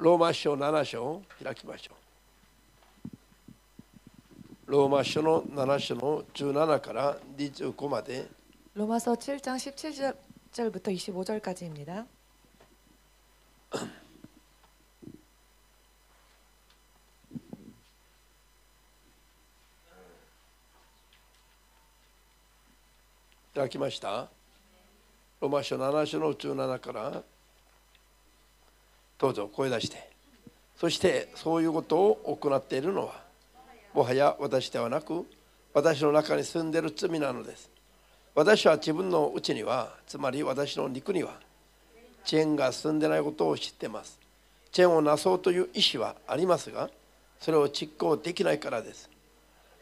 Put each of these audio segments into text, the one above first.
ローマ書7章を開きましょう。ローマ書の7章の17から25まで。 로마서 7장 17절부터 25절까지입니다.いただきました。ローマ書7章の17からどうぞ声出して。そしてそういうことを行っているのはもはや私ではなく私の中に住んでいる罪なのです。私は自分のうちには、つまり私の肉には知恵が住んでないことを知っています。知恵をなそうという意志はありますが、それを実行できないからです。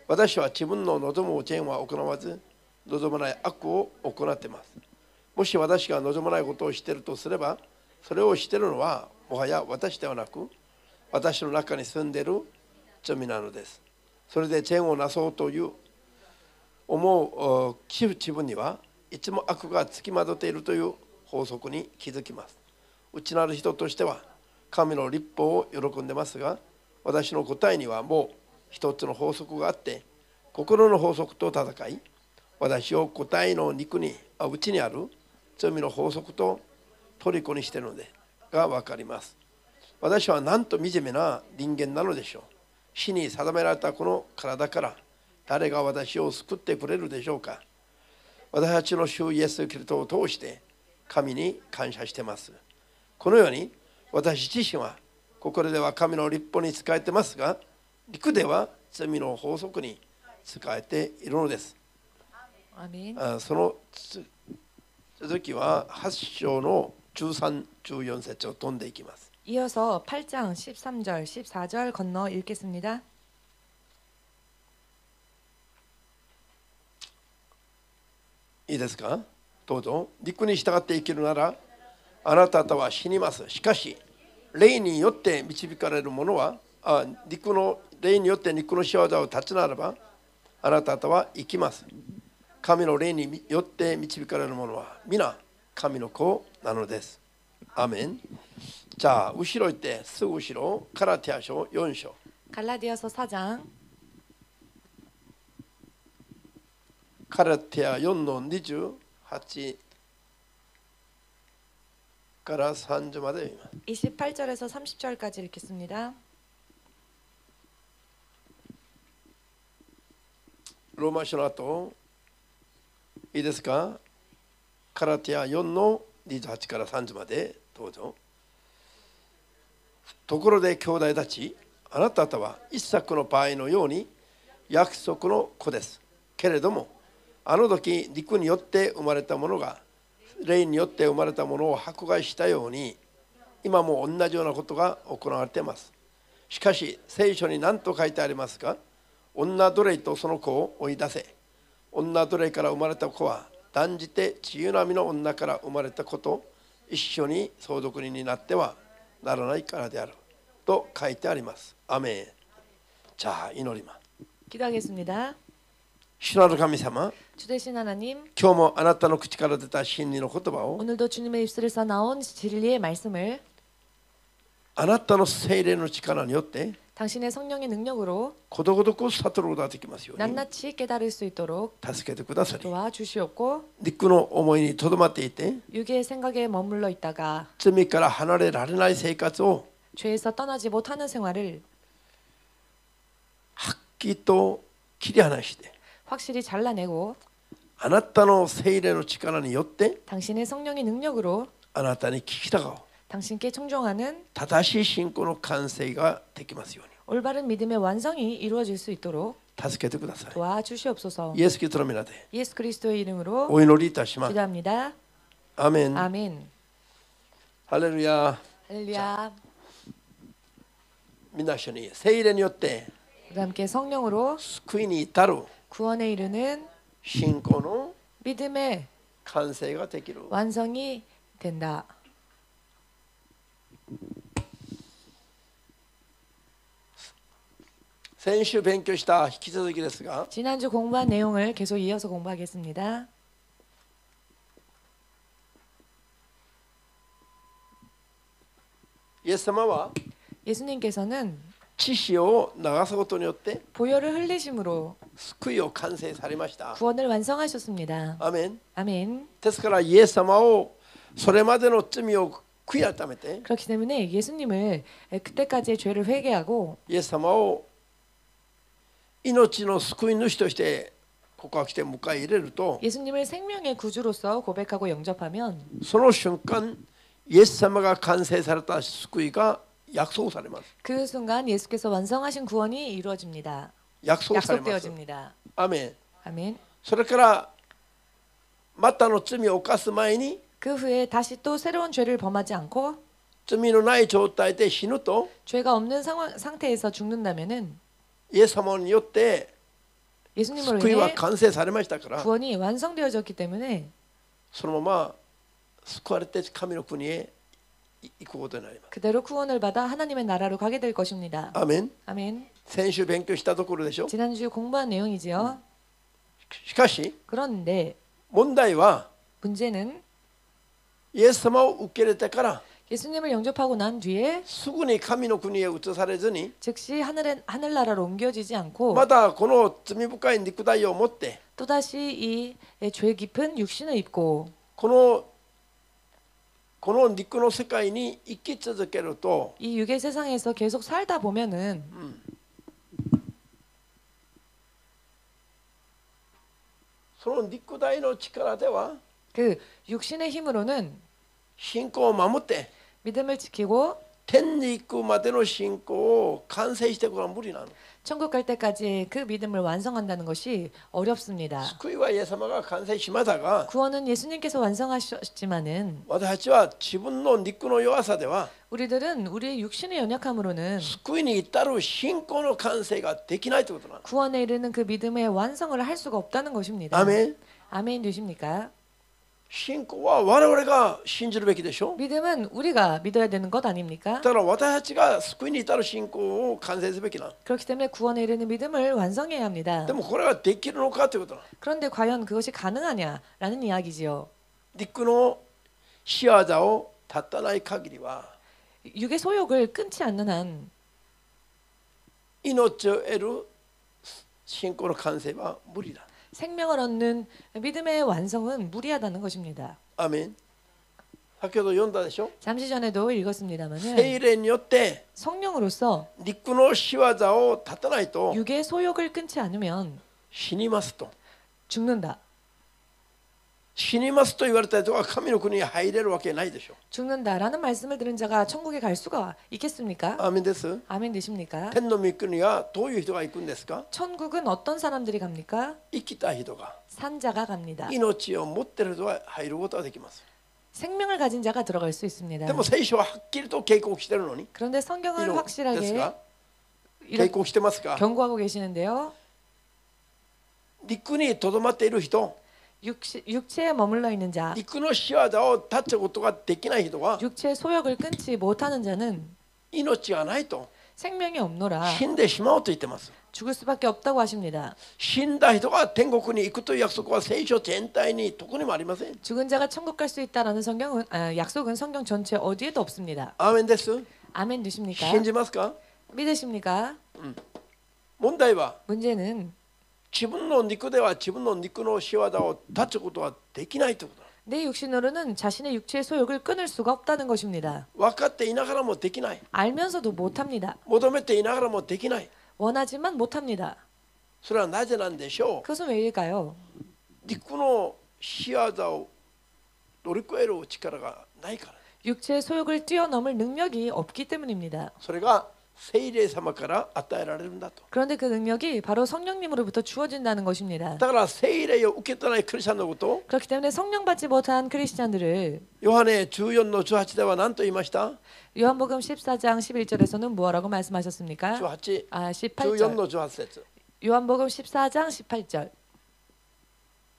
私は自分の望む知恵は行わず、望まない悪を行っています。もし私が望まないことをしているとすれば、それをしているのはもはや私ではなく、私の中に住んでいる罪なのです。それで知恵をなそうという思う自分にはいつも悪がつきまとっているという法則に気づきます。内なる人としては神の律法を喜んでますが、私の答えにはもう一つの法則があって、心の法則と戦い、私を答えの肉に内にある罪の法則と虜にしているのでが分かります。私はなんと惨めな人間なのでしょう。死に定められたこの体から誰が私を救ってくれるでしょうか。私たちの主イエス・キリストを通して神に感謝しています。このように私自身は心では神の律法に仕えてますが、陸では罪の法則に仕えているのです。アメン。その続きは8章の13、14節を飛んでいきます。 이어서 8장 13절, 14절 건너 읽겠습니다. いいですか。どうぞ。陸に従って生きるならあなた方は死にます。しかし霊によって導かれる者は陸の霊によって肉の仕業を立つならばあなた方は生きます。神の霊によって導かれる者は皆神の子なのです。アメン。じゃあ後ろ行ってすぐ後ろ、ガラティア書4章。 갈라디아서 4장 ガラティア4の28から30まで読みます。 28절에서 30절까지 읽겠습니다. ローマ書の後いいですか。ガラティア4の28から30までどうぞ。ところで兄弟たち、あなた方はイサクの場合のように約束の子です。けれどもあの時肉によって生まれたものが霊によって生まれたものを迫害したように、今も同じようなことが行われています。しかし聖書に何と書いてありますか。女奴隷とその子を追い出せ。女奴隷から生まれた子は断じて自由な身の女から生まれた子と一緒に相続人になってはならないからであると書いてあります。アメン。じゃあ祈ります。 기도하겠습니다. 主なる神様、 주 되신 하나님, 今日もあなたの口から出た真理の言葉を 오늘도 주님의 입술에서 나온 진리의 말씀을 あなたの聖霊の力によって 당신의 성령의 능력으로 ことごとく悟ることができますように 낱낱이 깨달을 수 있도록 助けてくださり、 도와주시옵고 肉の思いにとどまっていて 육의 생각에 머물러 있다가 罪から離れられない生活を 죄에서 떠나지 못하는 생활을 はっきりと切り離して、 확실히 잘라내고 あなたの聖霊の力によって 당신의 성령의 능력으로 あなたに聞きたがおう 당신께 청종하는 正しい信仰の完成ができますよう 올바른 믿음의 완성이 이루어질 수 있도록 に助けてください。 도와주시옵소서. イエス・キリストの皆で 예수 그리스도의 이름으로 お祈りいたします。 기도합니다. アーメン。 아멘. ハレルヤ。 할렐루야. 皆一緒に聖霊によって 함께 성령으로 救いに至る 구원에 이르는 信仰の 믿음의 完成ができる。 완성이 된다. 先週勉強した引き続きですが、 지난주 공부한 내용을 계속 이어서 공부하겠습니다. イエス様は 예수님께서는 血潮を流すことによって 보혈을 흘리심으로 救いを完成されました。 구원을 완성하셨습니다. アメン。 아멘. ですからイエス様をそれまでの罪を悔い改めて 그렇기 때문에 예수님을 그때까지의 죄를 회개하고 イエス様を命の救い主として告白して迎え入れると 예수님을 생명의 구주로서 고백하고 영접하면 その瞬間イエス様が完成された救いが約束されます。 그 순간 예수께서 완성하신 구원이 이루어집니다. 約束されます。 약속되어집니다. アメン。 아멘. それからまたの罪を犯す前に 그 후에 다시 또 새로운 죄를 범하지 않고 罪のない状態で死ぬと 죄가 없는 상태에서 죽는다면은 イエス様によって 예수님으로 救いは 인해 完成されましたから 구원이 완성되어졌기 때문에 そのまま救われて神の国へ行くことになります。 그대로 구원을 받아 하나님의 나라로 가게 될 것입니다. アメン。 아멘. 先週勉強したところでしょ。 지난주 공부한 내용이지요. しかし 그런데 問題は 문제는 イエス様を受け入れてから 예수님을 영접하고 난 뒤에 すぐに神の国へ移されずに 즉시 하늘나라로 옮겨지지 않고 またこの罪深い肉体を持って 또다시 이 죄 깊은 육신을 입고 この肉の世界に生き続けると 이 육의 세상에서 계속 살다 보면은 その肉体の力では 그 육신의 힘으로는 信仰を守って 믿음을 지키고 天に行くまでの信仰を完成していくのは無理なの。 천국 갈 때까지 그 믿음을 완성한다는 것이 어렵습니다. 救いはイエス様が完成しましたが 구원은 예수님께서 완성하셨지만은 私たちは自分の肉の弱さでは 우리들은 우리의 육신의 연약함으로는 救いに至る信仰の完成ができないということなの。 구원에 이르는 그 믿음의 완성을 할 수가 없다는 것입니다. 아멘. 아멘 되십니까? 信仰は我々が信じるべきでしょ。 믿음은 우리가 믿어야 되는 것 아닙니까? だから私たちが救いに至る信仰を完成すべきなの。 그렇기 때문에 구원에 이르는 믿음을 완성해야 합니다. でもこれができるのかということなの。 그런데 과연 그것이 가능하냐라는 이야기지요. 肉の仕業を断たない限りは 육의 소욕을 끊지 않는 한 命を得る信仰の完成は無理だ。 생명을 얻는 믿음의 완성은 무리하다는 것입니다. アメン。先ほど読んだでしょ。 잠시 전에도 읽었습니다만은 聖霊によって 성령으로서 肉の仕業を断たないと 육의 소욕을 끊지 않으면 死にますと。 죽는다. 死にますと言われた人が神の国に入れるわけないでしょ。 죽는다라는 말씀을 들은 자가 천국에 갈 수가 있겠습니까? アーメンです。 아멘 되십니까? 天の御国はどういう人が行くんですか。 천국은 어떤 사람들이 갑니까? 生きた人が 산자가 갑니다. 命を持っている人が入ることができます。 생명을 가진 자가 들어갈 수 있습니다. でも聖書ははっきりと警告してるのに 그런데 성경은 です 확실하게 が警 이렇게 告してますか。 경고하고 계시는데요. 肉にとどまっている人、 육체에 머물러 있는 자, 肉の仕業を断つことができない人は 육체의 소욕을 끊지 못하는 자는 命がないと 생명이 없노라 死んでしまうと言ってます。 죽을 수밖에 없다고 하십니다. 死んだ人が天国に行くという約束は聖書全体にどこにもありません。 죽은 자가 천국 갈 수 있다라는 약속은 성경 전체 어디에도 없습니다. アーメンです。 아멘 되십니까? 信じますか。 믿으십니까? 問題は 문제는 自分の肉では自分の肉の仕業を断つことはできないということ。 내 육신으로는 자신의 육체의 소욕을 끊을 수가 없다는 것입니다. 分かっていながらもできない。 알면서도 못합니다. 求めていながらもできない。 원하지만 못합니다. それはなぜなんでしょう。 그것은 왜일까요? 肉の仕業を乗り越える力がないから。 육체의 소욕을 뛰어넘을 능력이 없기 때문입니다. それが聖霊様から与えられるんだと。 그런데 그 능력이 바로 성령님으로부터 주어진다는 것입니다. だから聖霊を受け取らないクリスチャンのことを 그렇기 때문에 성령 받지 못한 크리스찬들을 ヨハネ14の18では何と言いました。 요한복음 14장 11절에서는 뭐라고 말씀하셨습니까? 18、 14 18절. の18節。 요한복음 14장 18절.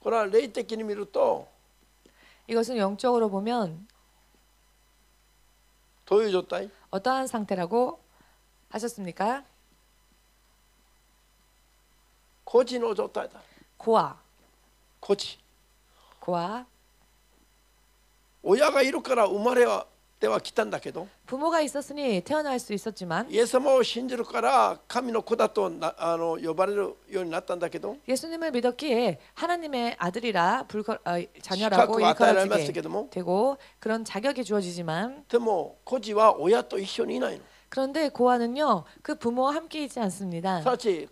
これは霊的に見ると 이것은 영적으로 보면 どういう状態。 어떠한 상태라고 하셨습니까? 孤児の状態だ。 고아. 孤児。 고아. 親がいるから生まれはては来たんだけど 부모가 있었으니 태어날 수 있었지만 イエス様を信じるから神の子だと呼ばれるようになったんだけど 예수님을 믿었기에 하나님의 아들이라 자녀라고 시각과与えられました 일컬어지게 けども 되고 그런 자격이 주어지지만 でも孤児は親と一緒にいないの 그런데 고아는요 그 부모와 함께 있지 않습니다. すなわち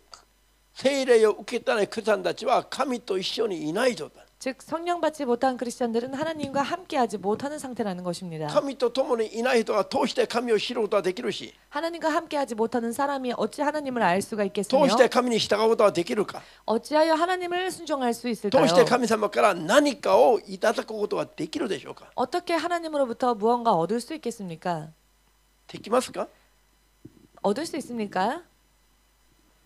聖霊を受けたないクリスチャンたちは神と一緒にいない状態 즉 성령 받지 못한 크리스천들은 하나님과 함께하지 못하는 상태라는 것입니다. 神と共にいない人が通して神を知ることはできるし 하나님과 함께하지 못하는 사람이 어찌 하나님을 알 수가 通 있겠으며 して神に従うことはできるか 어찌하여 하나님을 순종할 수 通 있을까요? して神様から何かをいただくことができるでしょうか 어떻게 하나님으로부터 무언가 얻을 수 있겠습니까? できますか 얻을 수 있습니까?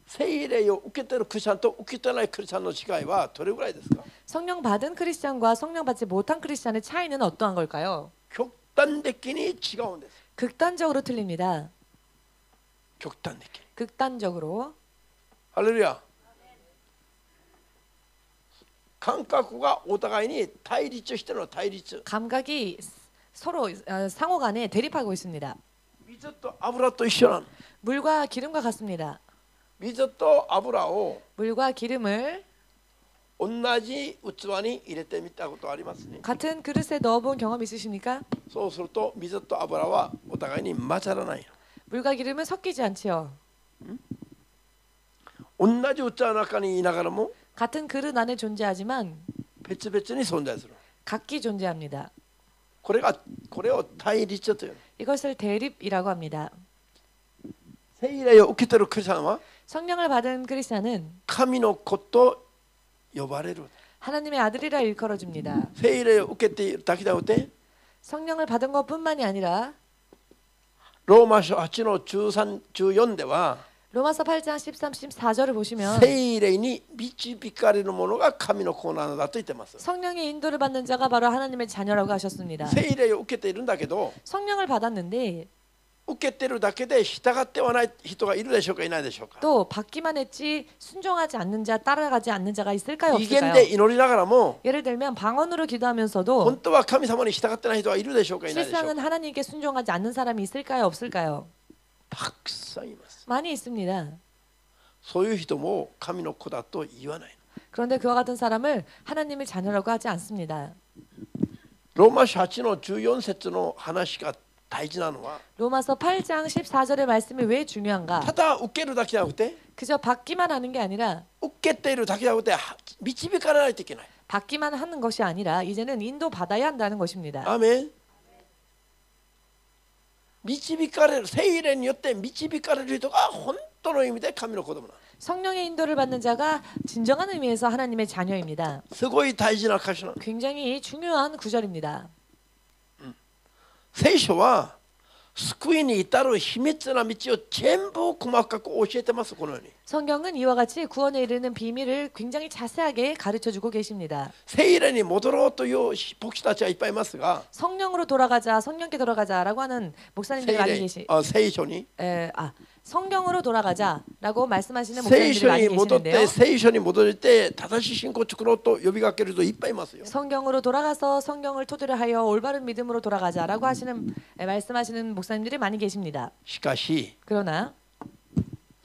聖霊を受けているクリスチャンと受けてないクリスチャンの違いはどれぐらいですか 성령 받은 크리스천과 성령 받지 못한 크리스천의 차이는 어떠한 걸까요? 極端的に違うんです 극단적으로 틀립니다. 極端的に 극단적으로 ハレルヤ感覚がお互いに対立してるの対立 감각이 서로 상호 간에 대립하고 있습니다. 水と油と一緒なの 물과 기름과 같습니다. 水と油を 물과 기름을 同じ器に入れてみたことありますね 같은 그릇에 넣어본 경험 있으십니까? そうすると水と油はお互いに混ざらないの 물과 기름은 섞이지 않지요. 同じ器の中にいながらも 같은 그릇 안에 존재하지만 別々に存在する 각기 존재합니다. これを対立という 이것을 대립이라고 합니다. 聖霊を受けているクリスチャンは 성령을 받은 크리스천은 神の子と呼ばれる 하나님의 아들이라 일컬어집니다. 聖霊を受けているだけではなくて 성령을 받은 것뿐만이 아니라 ローマ書8の13、14では 로마서 8장 13, 14절을 보시면 聖霊に導かれる者が神の子なのだと言ってます 성령의 인도를 받는 자가 바로 하나님의 자녀라고 하셨습니다. 聖霊を受けているんだけど 성령을 받았는데 受けてるだけで従ってはない人がいるでしょうかいないでしょうか 또 받기만 했지 순종하지 않는 자 따라가지 않는 자가 있을까요 威厳 없을까요? で祈りながらも 예를 들면 방언으로 기도하면서도 本当は神様に従ってない人はいるでしょうかいないでしょうか 실상은 하나님께 순종하지 않는 사람이 있을까요 없을까요? たくさんいます 많이 있습니다. そういう人も神の子だと言わない 그런데 그와 같은 사람을 하나님의 자녀라고 하지 않습니다. ローマ書8の14節の話が大事なのは 로마서 8장 14절의 말씀이 왜 중요한가? ただ受けるだけじゃなくて 그저 받기만 하는 게 아니라 受けているだけじゃなくて導かれないといけない 받기만 하는 것이 아니라 이제는 인도받아야 한다는 것입니다. アーメン導かれる聖霊によって導かれる人が本当の意味で神の子供な 성령의 인도를 받는 자가 진정한 의미에서 하나님의 자녀입니다. すごい大事な箇所なの 굉장히 중요한 구절입니다. 聖書は救いに至る秘密な道を全部細かく教えてますこのように 성경은 이와 같이 구원에 이르는 비밀을 굉장히 자세하게 가르쳐주고 계십니다. 聖霊に戻ろうという牧師たちはいっぱいいますが 성령으로 돌아가자, 성령께 돌아가자라고 하는 목사님들이 많이 계시. 聖書に 성경으로 돌아가자라고 말씀하시는 聖 목사님들이 書 많이 に戻っ 계시는데요. て聖書に戻って正しい信仰を作ろうと呼びかける人いっぱいいますよ 성경으로 돌아가서 성경을 토대로 하여 올바른 믿음으로 돌아가자라고 하시는 말씀하시는 목사님들이 많이 계십니다. しかし 그러나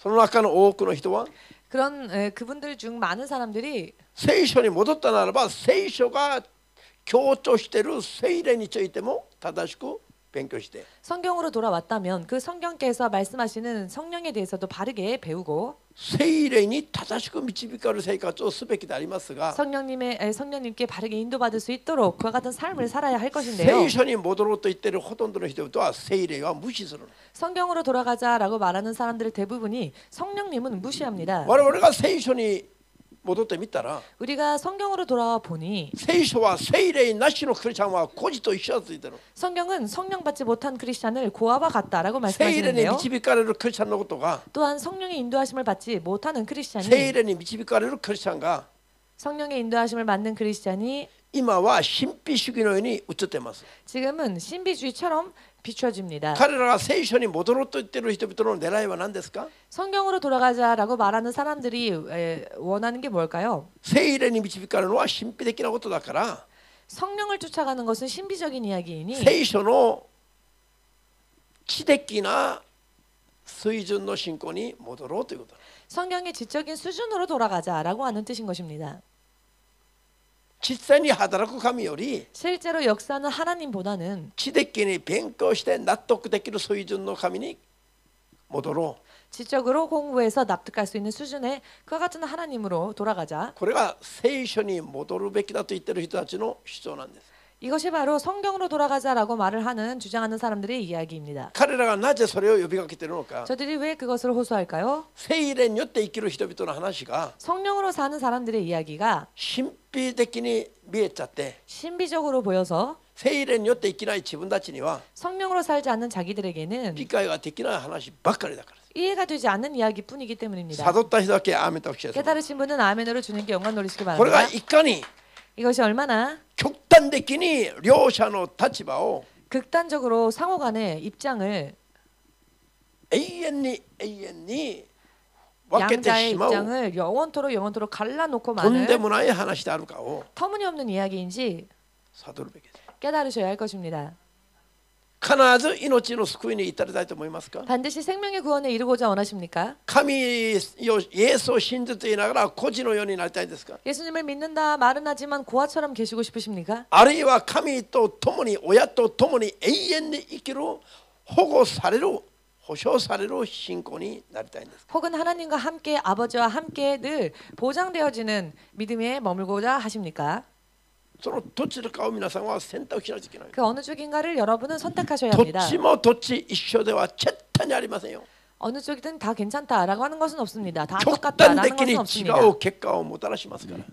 その中の多くの人は 그런 그분들 중 많은 사람들이 聖書に戻ったならば聖書が強調している聖霊についても正しく勉強して 성경으로 돌아왔다면 그 성경께서 말씀하시는 성령에 대해서도 바르게 배우고 聖霊に正しく導かれる生活をすべきでありますが 성령님께 바르게 인도받을 수 있도록 그와 같은 삶을 살아야 할 것인데요. 聖書に戻ろうと言っているほとんどの人々は聖霊は無視するの 성경으로 돌아가자라고 말하는 사람들의 대부분이 성령님은 무시합니다. 我々が聖書に戻ってみたら 우리가 성경으로 돌아와 보니 聖書は聖霊なしのクリスチャンは孤児と一緒だと言ってる 성경은 성령 받지 못한 크리스찬을 고아와 같다라고 聖霊に 말씀하시는데요. 導かれるクリスチャンのことが 또한 성령의 인도하심을 받지 못하는 聖 크리스찬이 霊に導かれるクリスチャンが 성령의 인도하심을 받는 크리스찬이 今は神秘主義のように映っています 지금은 신비주의처럼 비춰집니다. 彼らが聖書に戻ろうと言っている人々の狙いは何ですか 성경으로 돌아가자라고 말하는 사람들이 원하는 게 뭘까요? 聖霊に導かれるのは神秘的なことだから 성령을 쫓아가는 것은 신비적인 이야기이니 聖書の知的な水準の信仰に戻ろうということ。 성경의 지적인 수준으로 돌아가자라고 하는 뜻인 것입니다. 実際に働く神より 실제로 역사는 하나님보다는 知的に勉強して納得できる水準の神に戻ろう。 지적으로 공부해서 납득할 수 있는 수준의 그와 같은 하나님으로 돌아가자. これが聖書に戻るべきだと言っている人たちの主張なんです。 이것이 바로 성경으로 돌아가자라고 말을 하는 주장하는 사람들의 이야기입니다. 彼らがなぜそれを呼びかけているのか。 저들이 왜 그것을 호소할까요? 聖霊によって生きる人々の話が 성령으로 사는 사람들의 이야기가 神秘的に見えちゃって 신비적으로 보여서 聖霊によって生きない自分たちには 성령으로 살지 않는 자기들에게는 理解ができない話ばっかりだからです。 이해가 되지 않는 이야기뿐이기 때문입니다. 悟った人だけアーメンとお聞きください。 깨달으신 분은 아멘으로 주님께 영광 돌리시기 これが 바랍니다. いかに 이것이 얼마나 極端的に両者の立場を 극단적으로 상호 간의 입장을 永遠に分けて 양자의 しまう 입장을 영원토록 갈라놓고 とん 마는 でもない話であるかを 터무니없는 이야기인지 悟るべきです。 깨달으셔야 할 것입니다. 必ず命の救いに至りたいと思いますか。 반드시 생명의 구원에 이르고자 원하십니까? 神よイエスを信じていながら孤児のようになりたいですか。 예수님을 믿는다 말은 하지만 고아처럼 계시고 싶으십니까? あるいは神と共に親と共に永遠に生きる保護される保証される信仰になりたいんです。 혹은 하나님과 함께 아버지와 함께 늘 보장되어지는 믿음에 머물고자 하십니까? そのどちらかを皆さんは選択しないといけない。 그 어느 쪽인가를 여러분은 선택하셔야 どっ 합니다. ちもどっち一緒では絶対にありませんよ。 어느 쪽이든 다 괜찮다라고 하는 것은 없습니다. 다 極端 똑같다라는 的に 것은 違 없습니다. う結果をもたらしますから。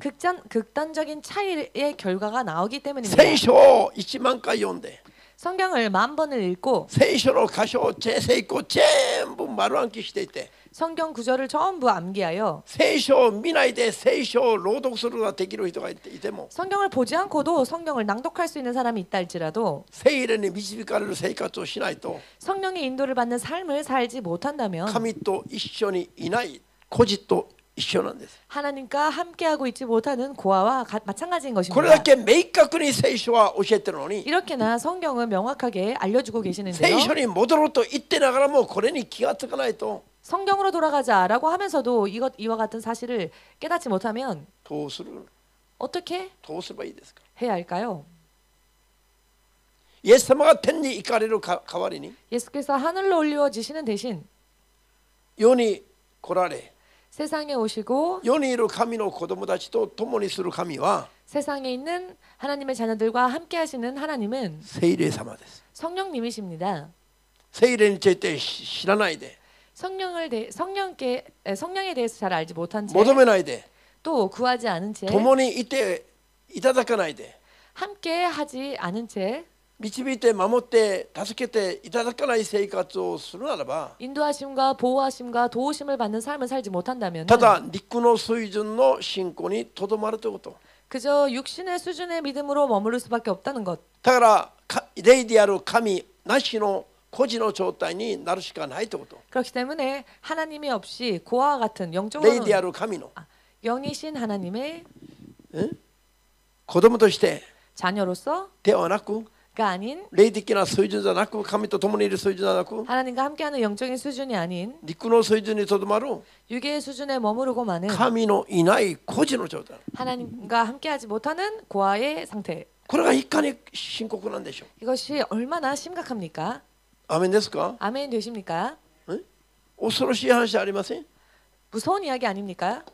극단적인 차이의 결과가 나오기 때문입니다. 聖書を1万回読んで 성경을 10,000번을 읽고 聖書の箇所を聖句を全部丸暗記していて 성경 구절을 전부 암기하여 聖書を見ないで聖書を朗読することができる人がいても 성경을 보지 않고도 성경을 낭독할 수 있는 사람이 있다 할지라도 聖霊に導かれる生活をしないと 성령의 인도를 받는 삶을 살지 못한다면 神と一緒にいない孤児と一緒なんです。 하나님과 함께하고 있지 못하는 고아와 마찬가지인 これ 것입니다. だけ明確に聖書は教えてるのに 이렇게나 성경은 명확하게 알려주고 聖 계시는데요. 書に戻ろうと言ってながらもこれに気がつかないと 성경으로 돌아가자라고 하면서도 이와 같은 사실을 깨닫지 못하면 どうすれ 어떻게 ばいいですか。 해야 할까요? イエス様が天に行かれる代わりに 예수께서 하늘로 올려지시는 대신 世に来られ 세상에 오시고 世にいる神の子供たちと共にする神は 세상에 있는 하나님의 자녀들과 함께 하시는 하나님은 聖霊様です。 성령님이십니다. 聖霊について知らないで 성령에 대해서 잘 알지 못한 채 求めないで 또 구하지 않은 채 共にいていただかないで 함께 하지 않은 채 導いて守って助けていただかない生活をするならば 인도하심과 보호하심과 도우심을 받는 삶을 살지 못한다면 ただ肉の水準の信仰にとどまるということ。 그저 육신의 수준의 믿음으로 머무를 수밖에 없다는 것. だから霊である神なしの孤児の状態になるしかないということ。 그렇기 때문에 하나님이 없이 고아와 같은 霊 영적으로 である神の 영이신 하나님의 子供として 자녀로서 ではなく 가 아닌 霊的な水準じゃなく神と共にいる水準じゃなく 하나님과 함께하는 영적인 수준이 아닌 肉の水準にとどまる 육의 수준에 머무르고 마는 神のいない孤児の状態。 하나님과 함께하지 못하는 고아의 상태. これがいかに深刻なんでしょう。 이것이 얼마나 심각합니까? アーメンですか。 아멘 되십니까? 恐ろしい話じゃありません。 무서운 이야기 아닙니까?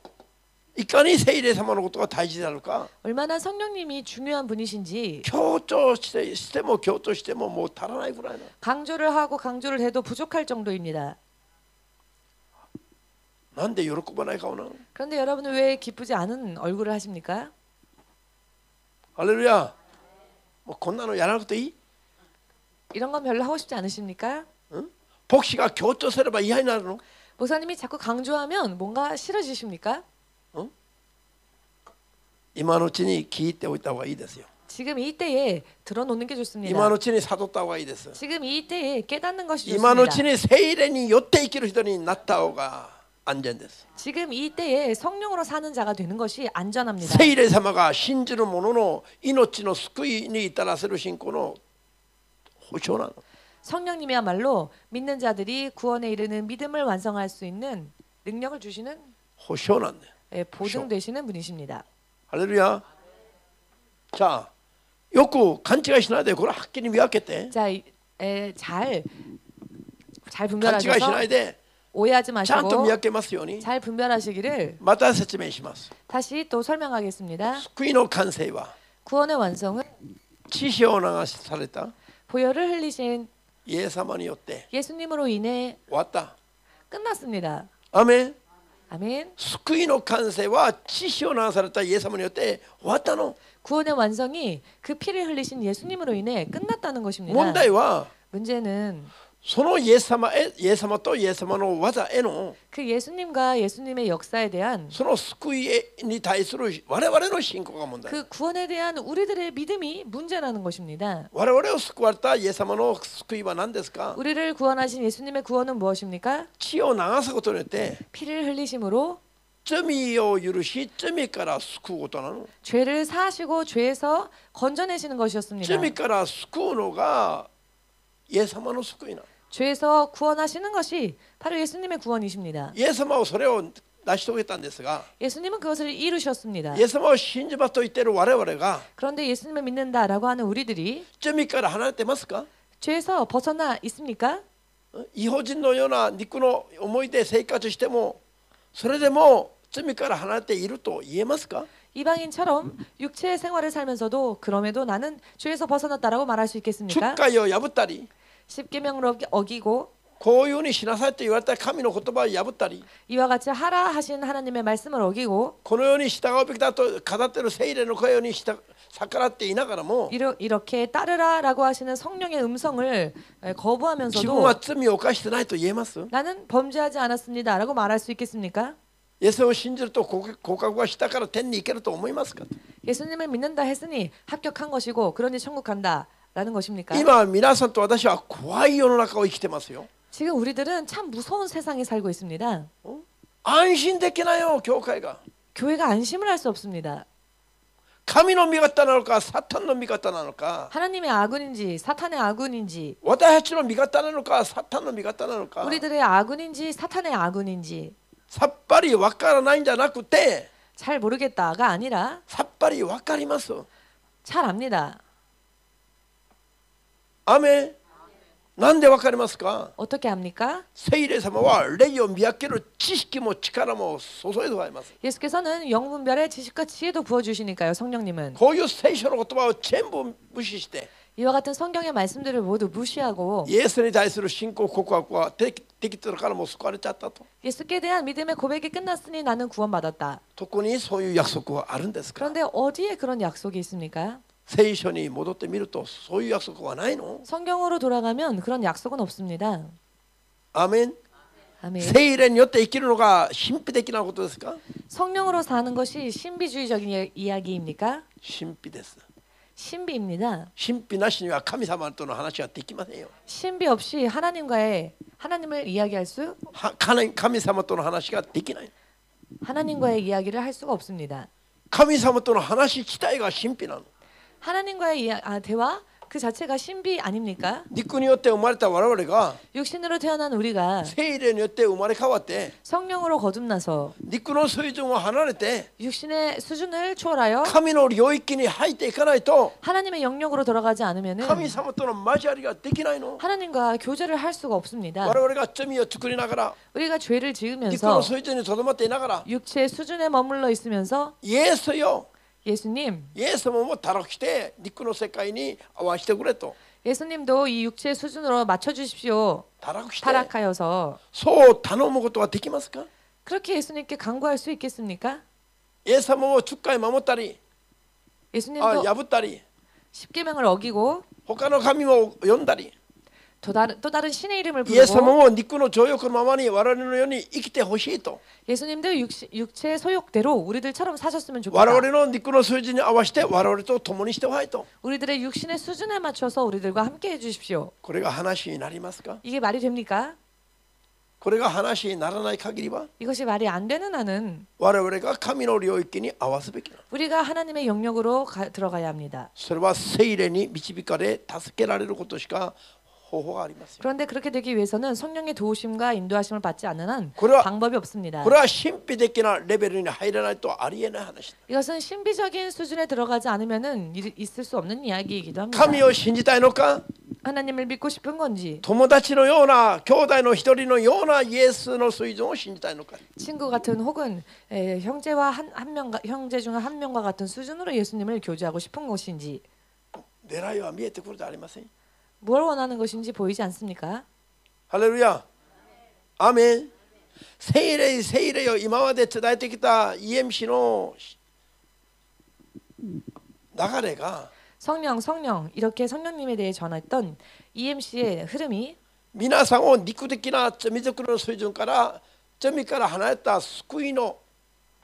いかに聖霊様のことが大事であるか 얼마나 성령님이 중요한 분이신지 強調しても強調してももう足らないぐらいの 강조를 하고 강조를 해도 부족할 정도입니다. なんで喜ばない顔なの。 그런데 여러분은 왜 기쁘지 않은 얼굴을 하십니까? ハレルヤ。もうこんなのやらなくていい。 이런 건 별로 하고 싶지 않으십니까? 牧師が強調すれば嫌になるの。 목사님이 자꾸 강조하면 뭔가 싫어지십니까? 今のうちに聞いておいた方がいいですよ。 지금 이때에 들어놓는 게 좋습니다. 今のうちに悟った方がいいです。 지금 이때에 깨닫는 것이 今のうち 좋습니다. に聖霊によって生きる人になった方が安全です。 지금 이때에 성령으로 사는 자가 되는 것이 안전합니다. 聖霊様が信じる者の命の救いに至らせる信仰の保証なの。 성령님이야말로 믿는 자들이 구원에 이르는 믿음을 완성할 수 있는 능력을 주시는 保証なんだよ。 보증 되시는 분이십니다. 할렐루야. 자, よく勘違いしないで、これはっきり見分けて。 자, 잘 勘違いし 분별하셔서 ないで、 오해하지 ちゃんと見 마시고 分けますように。 잘 분별하시기를 また説明します。 다시 또 설명하겠습니다. 救いの完成は 구원의 완성은 血潮を流された 보혈을 흘리신 イエス様によって 예수님으로 인해 終わった。 끝났습니다. アメン。 아멘. 救いの完成は血潮を流されたイエス様によって終わったの。 구원의 완성이 그 피를 흘리신 예수님으로 인해 끝났다는 것입니다. 問題は 문제는 そのイエス様とイエス様の技への 그 예수님과 예수님의 역사에 대한 その救いに対する我々の信仰が問題。 그 구원에 대한 우리들의 믿음이 문제라는 것입니다. 我々を救われたイエス様の救いは何ですか？ 우리를 구원하신 예수님의 구원은 무엇입니까? 血を流すことによって 피를 흘리심으로 罪を許し罪から救うことなの。 죄를 사하시고 죄에서 건져내시는 것이었습니다. 罪から救うのがイエス様の救いなの。 죄에서 구원하시는 것이 바로 예수님의 구원이십니다. イエス様はそれを成し遂げたんですが、 예수님은 그것을 이루셨습니다. イエス様を信じますと言っている我々が 그런데 예수님을 믿는다라고 하는 우리들이 罪から離れてますか？ 죄에서 벗어나 있습니까? 異邦人のような肉の思いで生活してもそれでも罪から離れていると言えますか？ 이방인처럼 육체의 생활을 살면서도 그럼에도 나는 죄에서 벗어났다라고 말할 수 있겠습니까? 十戒を破ったり 십계명을 어기고 こういうふうにしなさいと言われた神の言葉を破ったり 이와 같이 하라 하신 하나님의 말씀을 어기고 このように従うべきだと語っている聖霊の声に逆らっていながらも 이렇게 따르라라고 하시는 성령의 음성을 自分 거부하면서도 は罪を犯してないと言えます？ 나는 범죄하지 않았습니다라고 말할 수 있겠습니까? イエスを信じると告白がしたから天に行けると思いますか？ 예수님을 믿는다 했으니 합격한 것이고 그러니 천국 간다라는 것입니까? 今皆さんと私は怖い世の中を生きてますよ。 지금 우리들은 참 무서운 세상에 살고 있습니다. 安心できないよ教会が。 교회가 안심을 할 수 없습니다. 神の味方なのかサタンの味方なのか 하나님의 아군인지 사탄의 아군인지 私たちの味方なのかサタンの味方なのか 우리들의 아군인지 사탄의 아군인지 さっぱりわからないんじゃなくて 잘 모르겠다가 아니라 さっぱりわかります。 잘 압니다. アメン。なんでわかりますか？ 어떻게 합니까? 聖霊様は霊を見分ける知識も力も注いでございます。 예수께서는 영분별의 지식과 지혜도 부어주시니까요. 성령님은 こういう聖書の言葉を全部無視して 이와 같은 성경의 말씀들을 모두 무시하고 イエスに対する信仰告白はできてるからもう救われちゃったと。 예수께 대한 믿음의 고백이 끝났으니 나는 구원받았다. 特にそういう約束はあるんですか？ 그런데 어디에 그런 약속이 있습니까? 聖書に戻ってみるとそういう約束はないの？ 성경으로 돌아가면 그런 약속은 없습니다. アメン。 아멘. 聖霊によって生きるのが神秘的なことですか？ 성령으로 사는 것이 신비주의적인 이야기입니까? 神秘です。 신비입니다. 神秘なしには神様との話はできませんよ。 신비 없이 하나님을 이야기할 수 神様との話ができない。 하나님과의 이야기를 할 수가 없습니다. 神様との話自体が神秘なの。 하나님과의 대화 그 자체가 신비 아닙니까? 肉によって生まれた我々が 육신으로 태어난 우리가 聖霊によって生まれ変わって 성령으로 거듭나서 肉の水準を離れて 육신의 수준을 초월하여 神の領域に入っていかないと 하나님의 영역으로 들어가지 않으면은 神様との交わりができないの。 하나님과 교제를 할 수가 없습니다. 我々が罪を作りながら 우리가 죄를 肉 지으면서 の水準にとどまっていながら 육체의 수준에 머물러 있으면서 イエスよ 예수님, イエス様も堕落して肉の世界に合わせてくれと 예수님도 이 육체의 수준으로 맞춰주십시오. 堕落して 타락하여서 そう頼むことはできますか？ 그렇게 예수님께 간구할 수 있겠습니까? イエス様も10回守ったり 예수님도 破ったり 십계명을 어기고 他の神も呼んだり 또 다른 신의 이름을 イエス様 부르고 も肉の情欲のままに我々のように生きてほしいと 예수님도 육체의 소욕대로 우리들처럼 사셨으면 我 좋겠다. 々の肉の数字に合わせて我々と共にしてほしいと 우리들의 육신의 수준에 맞춰서 우리들과 함께 해주십시오. これが話になりますか？ 이게 말이 됩니까? これが話にならない限りは 이것이 말이 안 되는 한은 我々が神の領域に合わすべきなの。 우리가 하나님의 영역으로 들어가야 합니다. それは聖霊に導かれ助けられることしか方法がありますよ。 그런데 그렇게 되기 위해서는 성령의 도우심과 인도하심을 받지 않는 한 그래. 방법이 없습니다. これは神秘的なレベルに入らないとありえない話。 이것은 신비적인 수준에 들어가지 않으면은 있을 수 없는 이야기이기도 합니다. 神を信じたいのか、 하나님을 믿고 싶은 건지, 友達のような兄弟の一人のようなイエスの水準を信じたいのか。 친구 같은 혹은 형제와 형제 중 한 명과 같은 수준으로 예수님을 교제하고 싶은 것인지, 狙いは見えてくるじゃありません。 뭘 원하는 것인지 보이지 않습니까? ハレルヤ。アーメン。聖霊聖霊を今まで伝えてきた EMC の流れが 성령 이렇게 성령님에 대해 전했던 EMC의 흐름이 皆さんを肉的な罪作りの水準から罪から離れた救いの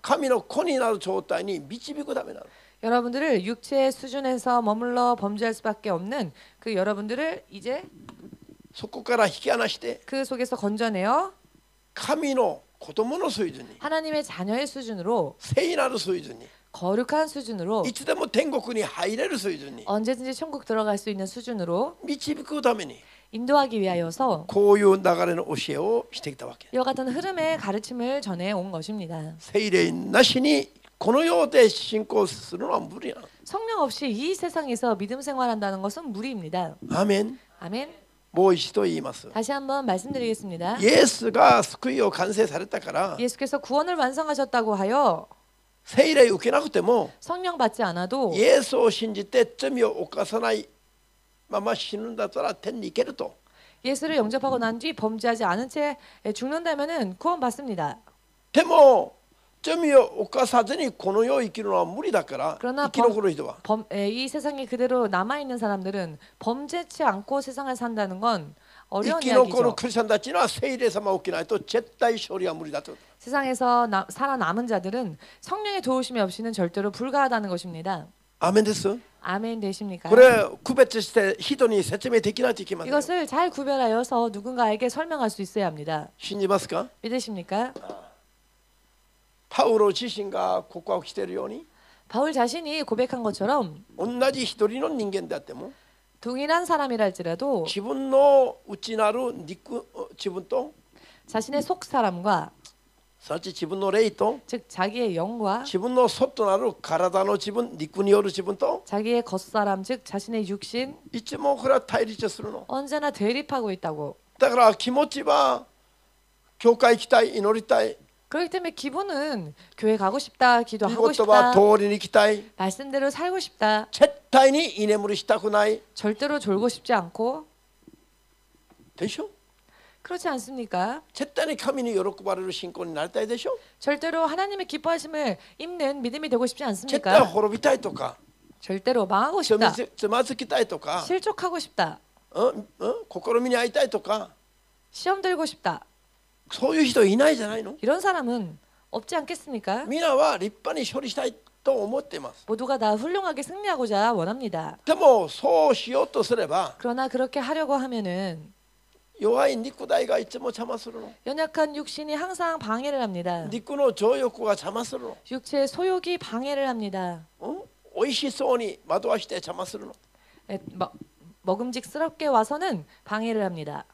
神の子になる状態に導くためなの。 여러분들을 육체의 수준에서 머물러 범죄할 수밖에 없는 그 여러분들을 이제 そこから引き離して 그 속에서 건져내어 神の子供の水準に 하나님의 자녀의 수준으로 聖なる水準に 거룩한 수준으로 いつでも天国に入れる水準に 언제든지 천국 들어갈 수 있는 수준으로 導くために 인도하기 위하여서 こういう流れの教えをしてきたわけ。 이와 같은 흐름의 가르침을 전해 온 것입니다. 聖霊なしにこの世で信仰するのは無理なの。 성령 없이 이 세상에서 믿음 생활한다는 것은 무리입니다. アーメン。 아멘. もう一度言います。 다시 한번 말씀드리겠습니다. イエスが救いを完成されたから 예수께서 구원을 완성하셨다고 하여 聖霊受けなくても 성령 받지 않아도 イエスを信じて罪を犯さないまま死ぬんだったら天に行けると。 예수를 영접하고 난 뒤 범죄하지 않은 채 죽는다면은 구원받습니다. でも罪を犯さずにこの世を生きるのは無理だから生 그러나 き残る人は 이 세상에 그대로 남아 있는 사람들은 범죄치 않고 세상을 산다는 건 生 어려운 き残る 이야기죠. クリスチャンたちには聖霊様を受けないと絶対勝利は無理だと。 세상에서 살아남은 자들은 성령의 도우심이 없이는 절대로 불가하다는 것입니다. アーメンです。 아멘 되십니까? これ区別して人に説明できないといけませんよ。 이것을 잘 구별하여서 누군가에게 설명할 수 있어야 합니다. 信じますか？ 믿으십니까? パウロ自身が告白しているように 바울 자신이 고백한 것처럼 同じ一人の人間であっても 동일한 사람이랄지라도 自分の内なる肉自分と 자신의 속 사람과 すなわち自分の霊と 즉 자기의 영과 自分の外なる体の自分肉による自分と 자기의 겉사람 즉 자신의 육신 いつもこれは対立するの。 언제나 대립하고 있다고. だから気持ちは教会行きたい祈りたい 그렇기 때문에 기분은 교회 가고 싶다, 御 기도하고 言葉 싶다, 通りに行きたい 말씀대로 살고 싶다, 絶対に居眠りしたくない 절대로 졸고 싶지 않고 でしょ。 그렇지 않습니까? 絶対に神に喜ばれる信仰になりたいでしょ。 절대로 하나님의 기뻐하심을 입는 믿음이 되고 싶지 絶対 않습니까? 滅びたいとか 절대로 망하고 つ 싶다, まずきたいとか 실족하고 싶다, 試みに会いたいとか 시험 들고 싶다. そういう人いないじゃないの。 이런 사람은 없지 않겠습니까? 皆は立派に処理したいと思っています。 모두가 다 훌륭하게 승리하고자 원합니다. でもそうしようとすれば 그러나 그렇게 하려고 하면은 弱い肉体がいつも邪魔するの。 연약한 육신이 항상 방해를 합니다. 肉の情欲が邪魔するの。 육체의 소욕이 방해를 합니다. 美味しそうに惑わして邪魔するの。 먹음직스럽게 와서는 방해를 합니다.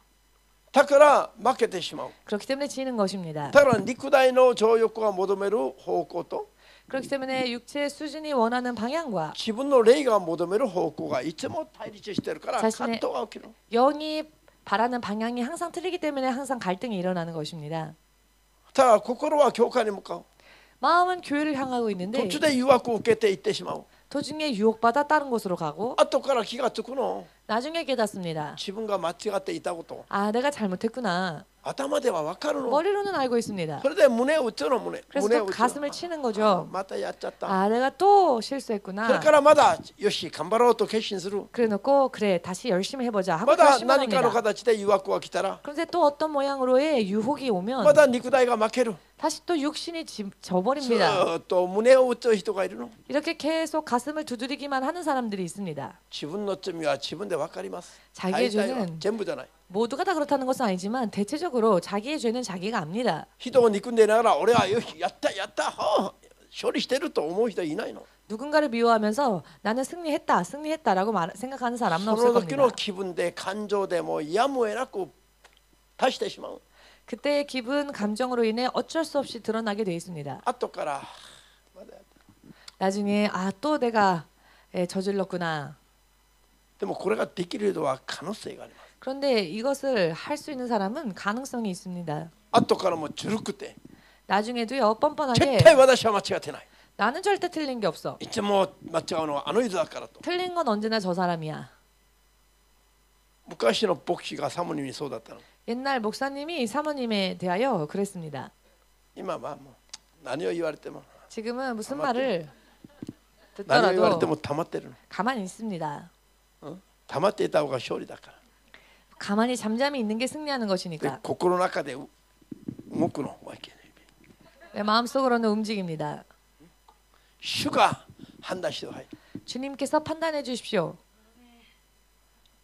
だから負けてしまう。 그렇기 때문에 지는 것입니다. だから肉体の情欲が求める方向と 그렇기 때문에 육체의 수준이 원하는 방향과 自分の霊が求める方向がいつも対立してるから葛 자신의 藤が起きる。 영이 바라는 방향이 항상 틀리기 때문에 항상 갈등이 일어나는 것입니다. だから心は教会に向かう。 마음은 교회를 향하고 途 있는데 中で誘惑を受けて行ってしまう。 도중에 유혹받아 다른 곳으로 가고 後から気がつくの。 나중에 깨닫습니다. 自分が間違っていたこと。 아, 내가 잘못했구나. 頭では分かるの。 머리로는 알고 있습니다. それで胸を打つの。胸 그래서 胸 또 を打つ 가슴을 치는 거죠. またやっちゃった。 아, 내가 또 それ 실수했구나. からまだよし頑張ろうと決心する。 그래놓고 그래 다시 열심히 해보자 하고 まだ 결심을 何かの 합니다. 形で誘惑が来たら 그런데 또 어떤 모양으로의 유혹이 ま 오면 だ肉体が負ける。 다시 또 육신이 ず 져버립니다. っと胸を打つ人がいるの。 이렇게 계속 가슴을 두드리기만 하는 사람들이 있습니다. 自分の罪は自分で分かります。 자기의 大体は 죄는 全部じゃない。 모두가 다 그렇다는 것은 아니지만 대체적으로 자기의 죄는 자기가 압니다. 人を憎んでいながら俺はよしやったやった処理してると思う人はいないの。 누군가를 미워하면서 나는 승리했다라고 생각하는 사람은 そ 없을 の時の 겁니다. 気分で感情でもやむを得なく出してしまう。 그때의 기분, 감정으로 인해 어쩔 수 없이 드러나게 돼 있습니다. 後からまだやった 나중에 또 내가 저질렀구나. でもこれができる人は可能性があります。 그런데 이것을 할 수 있는 사람은 가능성이 있습니다. 後からもちゅるくて 나중에도요 絶 뻔뻔하게 対私は間違ってない。 나는 절대 틀린 게 없어. いつも間違うのはあの人だからと。 틀린 건 언제나 저 사람이야. 昔の牧師がサモニーにそうだったの。 옛날 목사님이 사모님에 대하여 그랬습니다. 今はもう何を言われても 지금은 무슨 말을 何を言われて 듣더라도 も溜まってるの。 가만히 있습니다. 溜まっていた方が勝利だから。 가만히 잠잠히 있는 게 승리하는 で 것이니까. 心の中で動くのわけない。 내 마음속으로는 움직입니다. 主が判断してください。 주님께서 판단해 주십시오.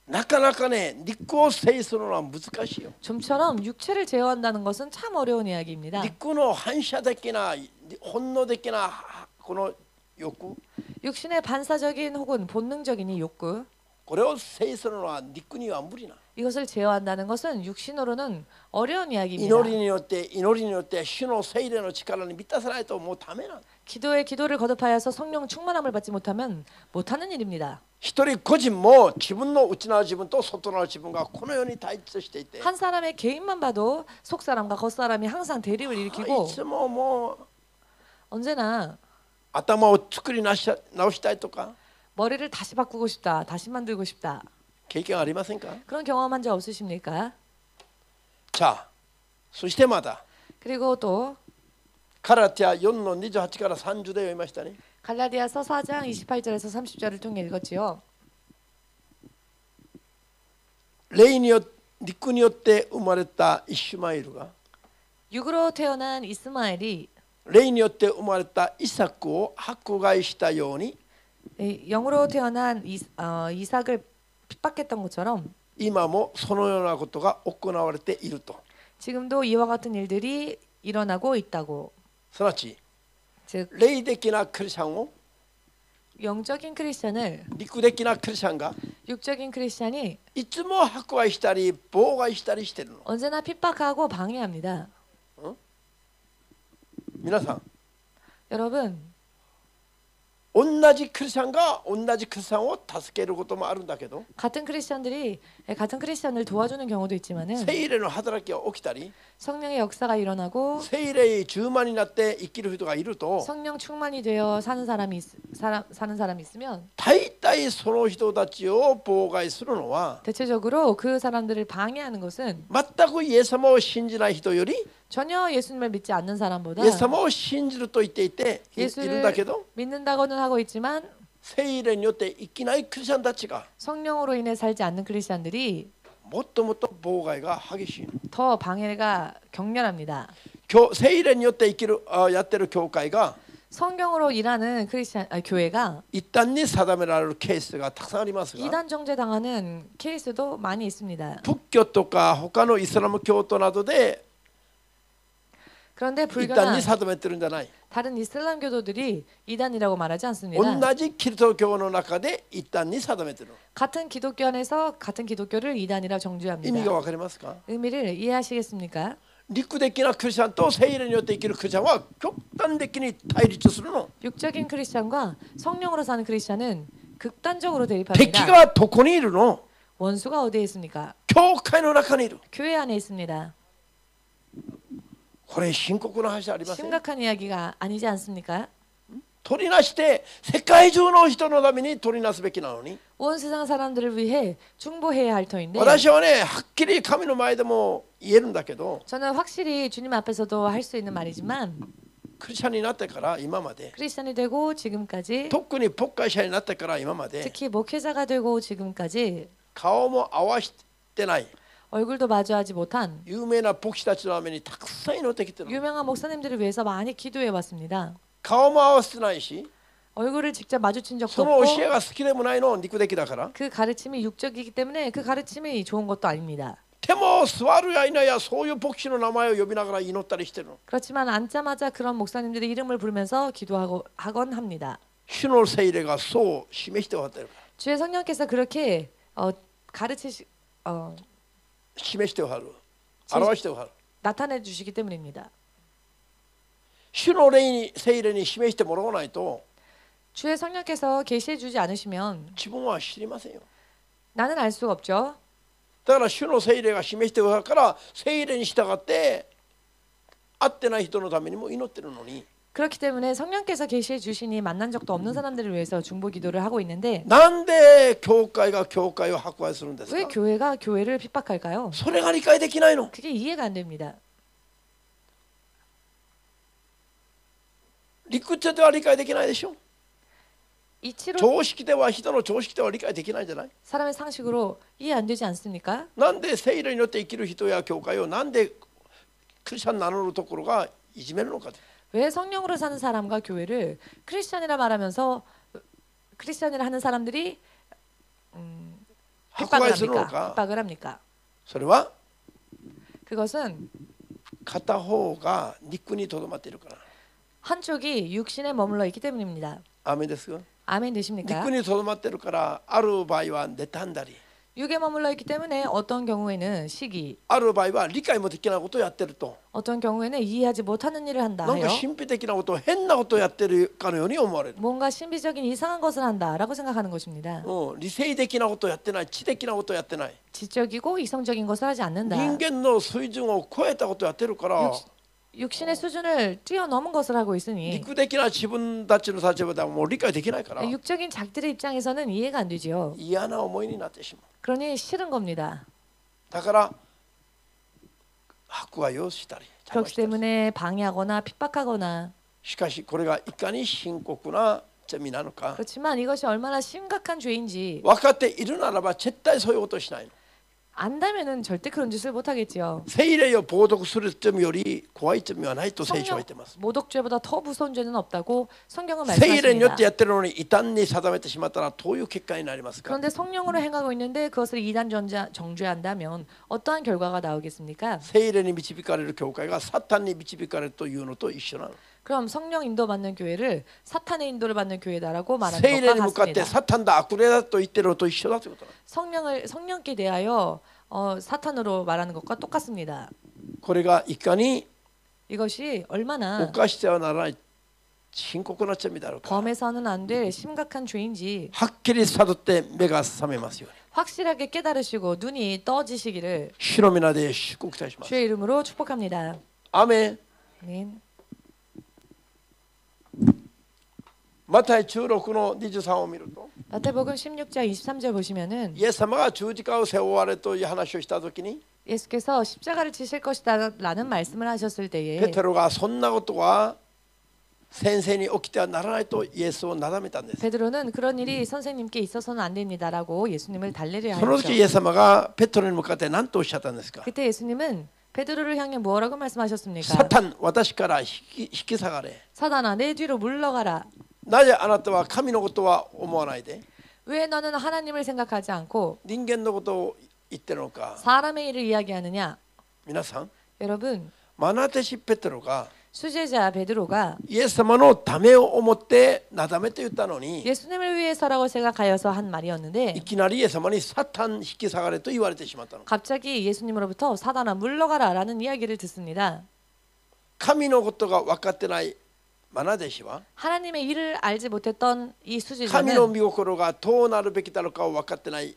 なかなかね、肉を制するのは難しいよ。 좀처럼 육체를 제어한다는 것은 참 어려운 이야기입니다. 肉の反射的な本能的なこの欲、 육신의 반사적인 혹은 본능적인 이 욕구, これを制するのは肉には無理な。 이것을 제어한다는 것은 육신으로는 어려운 이야기입니다. 祈りによって主の聖霊の力に満たさないともうダメなの。 기도를 거듭하여서 성령 충만함을 받지 못하면 못하는 일입니다. 一人個人も自分の内なる自分と外なる自分がこのように対立していて、 한 사람의 개인만 봐도 속 사람과 겉 사람이 항상 대립을 い 일으키고 つももう 언제나 頭を作り直したいとか 머리를 다시 바꾸고 싶다, 다시 만들고 싶다. 経験ありませんか？ 그런 경험한 적 없으십니까? じゃあそしてまた 그리고 또 ガラティア4の28から30で読みましたね。 갈라디아서 4장 28절에서 30절을 통해 읽었지요. 肉によって生まれたイシュマエルが 육으로 태어난 이스마엘이 霊によって生まれたイサクを迫害したように 영으로 태어난 이삭을 핍박했던 것처럼 今もそのようなことが行われていると。 지금도 이와 같은 일들이 일어나고 있다고. すなわち 즉 霊的なクリスチャンを 영적인 크리스천을 肉的なクリスチャンが 육적인 크리스천이 いつも迫害したり妨害したりしてるの。 언제나 핍박하고 방해합니다. 皆さん 여러분, 同じクリスチャンが同じクリスチャンを助けることもあるんだけど、 같은 크리스천들이 같은 크리스천을 도와주는 경우도 있지만은 聖霊の働きが起きたり 성령의 역사가 일어나고 聖霊充満になって生きる人がいると 성령 충만이 되어 사는 사람이 있으면 大体その人たちを妨害するのは 대체적으로 그 사람들을 방해하는 것은 全くイエス様を信じない人より 전혀 예수님을 믿지 않는 사람보다 イエス様を信じると言っていているんだけ 예수를 ど 믿는다고는 하고 있지만 聖霊によって生きないクリスチャンたちが 성령으로 인해 살지 않는 크리스천들이 もっともっと妨害が激しいの。 더 방해가 격렬합니다. 聖霊によって生きるやってる教会が 성경으로 일하는 교회가 一旦に定められるケースがたくさんありますが 이단 정죄당하는 케이스도 많이 있습니다. 仏教とか他のイスラム教徒などで 그런데 一旦 불교나 に定めてるんじゃない。 다른 이슬람 교도들이 이단이라고 말하지 않습니다. 同じキリスト教の中で一旦に定めてる。 같은 기독교 안에서 같은 기독교를 이단이라 意味が 정죄합니다. わかりますか？ 의미를 이해하시겠습니까? 肉的なクリスチャンと聖霊によって生きるクリスチャンは極端的に対立するの。 육적인 크리스천과 성령으로 사는 크리스천은 극단적으로 敵 대립합니다. がどこにいるの？ 원수가 어디에 있습니까? 教会の中にいる。 교회 안에 있습니다. これ深刻な話ありません？ 심각한 이야기가 아니지 않습니까? 取りなして世界中の人のために取りなすべきなのに、 온 세상 사람들을 위해 중보해야 할 터인데 私はねはっきり神の前でも言えるんだけど、 저는 확실히 주님 앞에서도 할 수 있는 말이지만 クリスチャンになってから今まで、 크리스천이 되고 지금까지 特に牧会者になってから今まで 특히 목회자가 되고 지금까지 顔も合わしてない 얼굴도 마주하지 못한 有名な牧師たちのためにたくさん祈ってきてる。 유명한 목사님들을 위해서 많이 기도해 왔습니다. 顔も合わせてないし、 얼굴을 직접 마주친 적도 その教え 없고 が好きでもないの肉的だから。 그 가르침이 육적이기 때문에 그 가르침이 좋은 것도 아닙니다. でも座るやいなやそういう牧師の名前を呼びながら祈ったりしてるの。 그렇지만 앉자마자 그런 목사님들의 이름을 부르면서 기도하곤 합니다. 主の聖霊がそう示しておられるから 주의 성령께서 그렇게 가르치시 示しておられる表しておられる 나타내 주시기 때문입니다. 主の霊に聖霊に示してもらわないと 주의 성령께서 계시해 주지 않으시면 自分は知りませんよ 나는 알 수가 없죠. だから主の聖霊が示しておられるから聖霊に従って会ってない人のためにも祈ってるのに 그렇기 때문에 성령께서 계시해 주시니 만난 적도 없는 사람들을 위해서 중보 기도를 하고 있는데 なんで教会が教会を迫害するんですか 왜 교회가 교회를 핍박할까요? それが理解できないの 그게 이해가 안 됩니다. 理屈では理解できないでしょ 이치로 常識では人の常識では理解できないんじゃない 사람의 상식으로 이해 안 되지 않습니까? なんで聖霊によって生きる人や教会をなんでクリスチャン名乗るところがいじめるのか 왜 성령으로 사는 사람과 교회를 크리스찬이라 말하면서 크리스찬이라 하는 사람들이 迫 핍박을 害するの 합니까? か 핍박을 합니까? それは 그것은 片方が肉にとどまっているから 한쪽이 육신에 머물러 있기 때문입니다. アーメンです 아멘 되십니까? 肉にとどまっているからある場合は妬んだり 육에 머물러 있기 때문에 어떤 경우에는 시기, ある場合は理解もできないことをやってると 어떤 경우에는 이해하지 못하는 일을 한다 なんか 해요. 神秘的なこと変なことをやってるかのように思われる 뭔가 신비적인 이상한 것을 한다라고 생각하는 것입니다. 理性的なことをやってない知的なことをやってない 지적이고 이성적인 것을 하지 않는다. 人間の水準を超えたことをやってるから 육신의 수준을 뛰어넘은 것을 하고 있으니 肉的な自分たちの立場ではもう理解できないから 육적인 자기들의 입장에서는 이해가 안 되지요. 嫌な思いになってしまう 그러니 싫은 겁니다. だから迫害をしたり邪魔 그렇기 したり 때문에 방해하거나 핍박하거나 しかしこれがいかに深刻な罪なのか 그렇지만 이것이 얼마나 심각한 죄인지 分かっているならば絶対そういうことをしないの 안다면은 절대 그런 짓을 못 하겠지요. 聖霊を冒涜する罪より怖い罪はないと聖書は言ってます 모독죄보다 더 무서운 죄는 없다고 성경은 聖霊によっ 말씀하십니다. てやってるのに異端に定めてしまったらどういう結果になりますか 그런데 성령으로 행하고 있는데 그것을 이단 정죄한다면 어떠한 결과가 나오겠습니까? 聖霊に導かれる教会がサタンに導かれるというのと一緒なの 그럼 성령 인도받는 교회를 사탄의 인도를 받는 교회다라고 말하는 聖霊 것과 に向かって 같습니다. サタンだ悪霊だと言ってるのと一緒だということなの 성령께 대하여 사탄으로 말하는 것과 똑같습니다. これがいかに 이것이 얼마나 犯してはならない深刻な罪だろうか 범해서는 안 될 심각한 죄인지 はっきり悟って目が覚めますように 확실하게 깨달으시고 눈이 떠지시기를 主の皆で祝福いたします 주의 이름으로 축복합니다. アーメン 아멘. マタイ16の23を見ると 마태복음 16장 23절 보시면은 イエス様が十字架を背負われという話をしたときに 예수께서 십자가를 지실 것이다라는 말씀을 하셨을 ペ 때에 テロがそんなことは先生に起きてはならないとイエスをなだめたんです 베드로는 그런 일이 선생님께 있어서는 안 됩니다라고 예수님을 달래려 その時イ 하였죠. エス様がペテロに向かって何とおっしゃったんですか 그때 예수님은 베드로를 향해 뭐라고 말씀하셨습니까? サタン私から引き下がれ 사단아 내 뒤로 물러가라. なぜあなたは神のことは思わないで 왜 너는 하나님을 생각하지 않고 人間のことを言ってるのか 사람의 일을 이야기하느냐? 皆さん 여러분 マナテシペテロが 수제자 베드로가 イエス様のためを思ってなだめと言ったのに 예수님을 위해서라고 생각하여서 한 말이었는데 いきなりイエス様にサタン引き下がれと言われてしまったの 갑자기 예수님으로부터 사단아 물러가라라는 이야기를 듣습니다. 神のことが分かってないマナ弟子は 하나님의 일을 알지 못했던 이 神の 수제자는 御心がどうなるべきだろうかを分かってない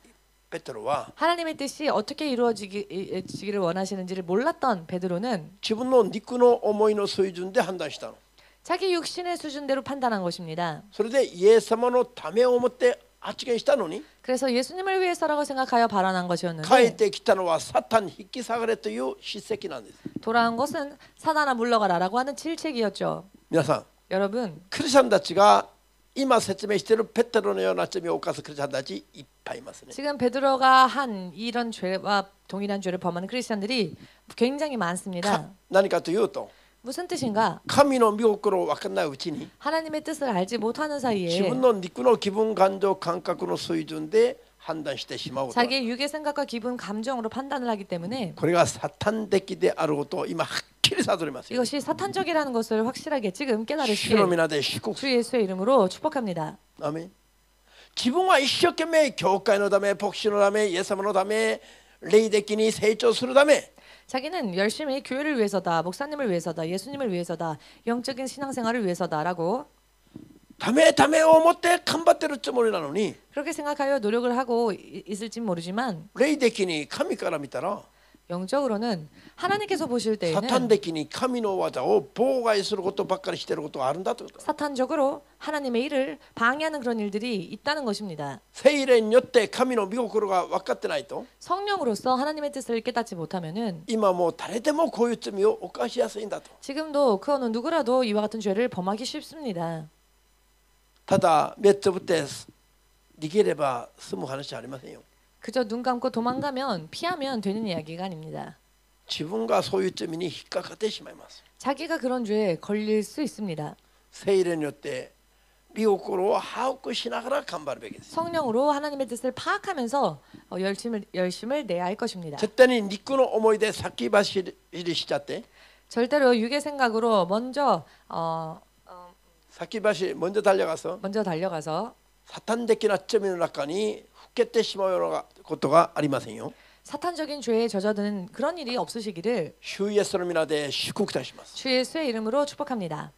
ペテロは 하나님의 뜻이 어떻게 이루어지기를 원하시는지를 몰랐던 베드로는 自分の肉の思いの水準で判断したの 자기 육신의 수준대로 판단한 것입니다. それでイエス様のためを思って発言したのに 그래서 예수님을 위해서라고 생각하여 발언한 帰っ 것이었는데 てきたのはサタン引き下がれという叱責なんです 돌아온 것은 사단아 물러가라라고 하는 질책이었죠. 皆さん 여러분 クリスチャンたちが今説明しているペテロのような罪を犯すクリスチャンたちいっぱいいますね 지금 베드로가 한 이런 죄와 동일한 죄를 범하는 크리스천들이 굉장히 많습니다. 何かというと 무슨 뜻인가? 神の御心を分からないうちに 하나님의 뜻을 알지 못하는 自 사이에 分の肉の気分感情感覚の水準で判断してしまうこと。 자기의 육의 생각과 기분, 감정으로 판단을 하기 때문에 これがサタン的であることを今はっきり悟りますよ。 이것이 사탄적이라는 것을 확실하게 지금 主 깨달으시길 の皆で祝福。 주 예수의 이름으로 축복합니다. アメン。自分は一生懸命教会のため、牧師のため、イエス様のため、霊的に成長するため、 자기는 열심히 교회를 위해서다, 목사님을 위해서다, 예수님을 위해서다, 영적인 신앙생활을 위해서다라고 ためを持って頑張ってるつもりなのに、 그렇게 생각하여 노력을 하고 있을진 모르지만 霊的に神から見たら 영적으로는 하나님께서 보실 サタン 때에는 的に神の技を妨害することばっかりしてることがあるんだということ。 사탄적으로 하나님의 일을 방해하는 그런 일들이 있다는 것입니다. 聖霊によって神の御心が分かってないと、 성령으로서 하나님의 뜻을 깨닫지 못하면은 今もう誰でもこういう罪を犯しやすいんだと。 지금도 그 어느 누구라도 이와 같은 죄를 범하기 쉽습니다. ただ目つぶって逃げれば済む話じゃありませんよ。 그저 눈 감고 도망가면 피하면 되는 이야기가 아닙니다. 自分がそういう罪に引っかかってしまいます。 자기가 그런 죄에 걸릴 수 있습니다. 聖霊によって御心を把握しながら頑張るべきです。 성령으로 하나님의 뜻을 파악하면서 열심을 내야 할 것입니다. 絶対に肉の思いで先走りしちゃって、 절대로 육의 생각으로 먼저先走り먼저 달려가서 달려가서 サタン的な罪の中にふけてしまうようなことがありませんよ。 사탄적인 죄에 젖어드는 그런 일이 없으시기를 主イエスの皆で祝福いたします。 주 예수의 이름으로 축복합니다.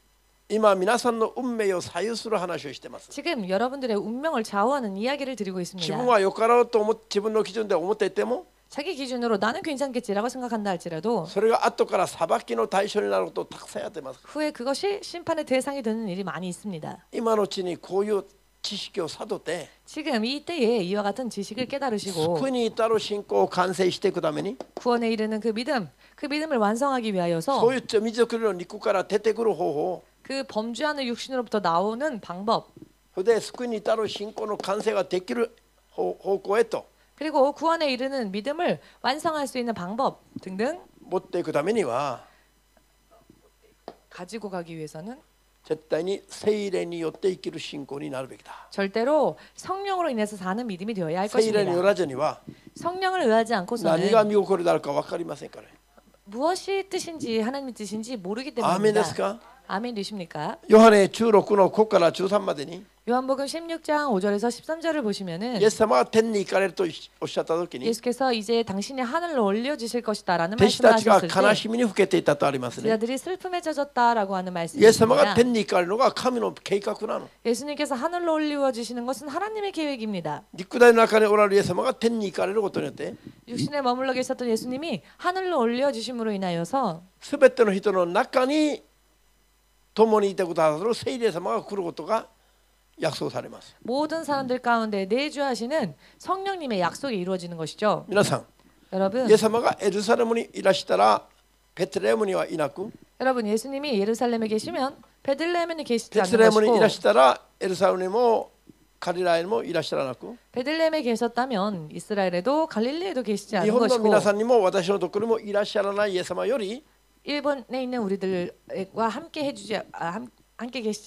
今皆さんの運命を左右する話をしています。 지금 여러분들의 운명을 좌우하는 이야기를 드리고 自分 있습니다. はよかろうと思って自分の基準で思っていても、 자기 기준으로 나는 괜찮겠지라고 생각한다 할지라도 それが後から裁きの対象になることをたくさんやっています。 후에 그것이 심판의 대상이 되는 일이 많이 있습니다. 今のうちにこういう知識を悟って 지금 이때에 이와 같은 지식을 깨달으시고 救いに至る信仰を完成していくために、 구원에 이르는 그 믿음을 완성하기 そう 위하여서 いう罪作りの肉から出てくる方法、 그 범죄하는 육신으로부터 나오는 방법 それで救いに至る信仰の完成ができる方向へと 그리고 구원에 이르는 믿음을 완성할 수 있는 방법 등등 持っていくためには、 가지고 가기 위해서는 絶対に聖霊によって生きる信仰になるべきだ。 절대로 성령으로 인해서 사는 믿음이 되어야 할 聖霊によ 것입니다. らずには 성령을 의하지 何 않고서는 が見心であるか分かりませんから。 무엇이 뜻인지 하나님의 뜻인지 모르기 アーメンです 때문입니다. か。 아멘 되십니까? ヨハネ16の5から13までに 요한복음 16장 5절에서 13절을 イ 보시면은 エス様が天に行かれるとおっしゃった時に、 예수께서 이제 당신이 하늘로 올려주실 것이다라는 弟子たちが 말씀을 悲 하셨을 しみにふけていたとあります 때 ね。 제자들이 슬픔에 젖었다라고 하는 イエス様が 말씀입니다. 天に行かれるのが神の計画なの。 예수님께서 하늘로 올려주시는 것은 하나님의 계획입니다. 肉体の中におられるイエス様が天に行かれることによって、 육신에 머물러 계셨던 예수님이 하늘로 올려주심으로 인하여서 すべての人の中に共にいてくださる聖霊様が来ることが約束されます。 모든 사람들 가운데 내주하시는 성령님의 약속이 이루어지는 것이죠. 皆さん、 여러분, イエス様がエルサレムにいらしたらベツレヘムにはいなく、 여러분 예수님이 예루살렘에 계시면 베들레헴에 계시지 ベ 않는 ツレヘムにい 것이고 らしたらエルサレムにもガリラヤにもいらっしゃらなく、 베들레헴에 계셨다면 이스라엘에도 갈릴리에도 계시지 日 않은 本の 것이고 皆さんにも私のところにもいらっしゃらないイエス様より 일본에 있는 우리들과 함께 계시지